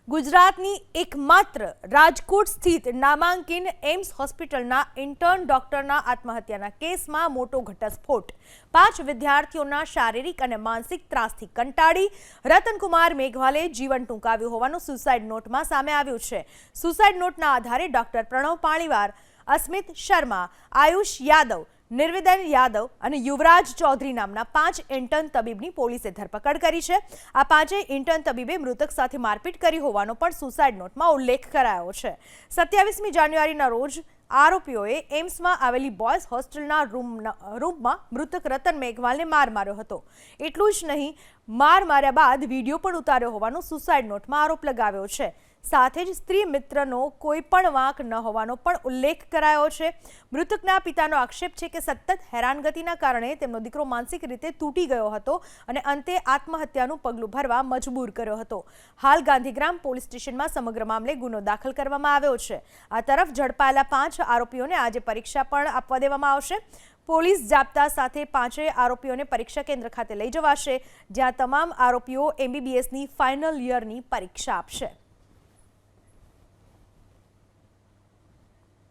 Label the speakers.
Speaker 1: ગુજરાતની એકમાત્ર રાજકોટ સ્થિત નામાંકિત એમ્સ હોસ્પિટલના ઇન્ટર્ન ડોક્ટરના આત્મહત્યાના કેસમાં મોટો ઘટસ્ફોટ। 5 વિદ્યાર્થીઓના શારીરિક અને માનસિક ત્રાસથી કંટાળી રતનકુમાર મેઘવાલે જીવન ટૂંકાવ્યું હોવાનું સુસાઇડ નોટમાં સામે આવ્યું છે। સુસાઇડ નોટના આધારે ડોક્ટર પ્રણવ પાણીવાર, અસ્મિત શર્મા, આયુષ યાદવ, નિર્વેદન યાદવ અને યુવરાજ ચૌધરી નામના 5 ઇન્ટર્ન તબીબની પોલીસે ધરપકડ કરી છે। આ 5 ઇન્ટર્ન તબીબે મૃતક સાથે મારપીટ કરી હોવાનો પણ સુસાઇડ નોટમાં ઉલ્લેખ કરાયો છે। 27મી જાન્યુઆરીના રોજ આરોપીઓએ એમ્સમાં આવેલી બોયઝ હોસ્ટેલના રૂમમાં મૃતક રતન મેઘવાલને માર માર્યો હતો। એટલું જ નહીં, માર માર્યા બાદ વિડીયો પણ ઉતાર્યો હોવાનો સુસાઇડ નોટમાં આરોપ લગાવ્યો છે। સાથે જ સ્ત્રી મિત્રનો કોઈ પણ વાંક ન હોવાનો પણ ઉલ્લેખ કરાયો છે। મૃતકના પિતાનો આક્ષેપ છે કે સતત હેરાનગતિના કારણે તેમનો દીકરો માનસિક રીતે તૂટી ગયો હતો અને અંતે આત્મહત્યાનું પગલું ભરવા મજબૂર કર્યો હતો। હાલ ગાંધીગ્રામ પોલીસ સ્ટેશનમાં સમગ્ર મામલે ગુનો દાખલ કરવામાં આવ્યો છે। આ તરફ ઝડપાયેલા 5 આરોપીઓને આજે પરીક્ષા પણ આપવા દેવામાં આવશે। પોલીસ જાપ્તા સાથે 5 આરોપીઓને પરીક્ષા કેન્દ્ર ખાતે લઈ જવાશે, જ્યાં તમામ આરોપીઓ MBBSની ફાઇનલ યરની પરીક્ષા આપશે।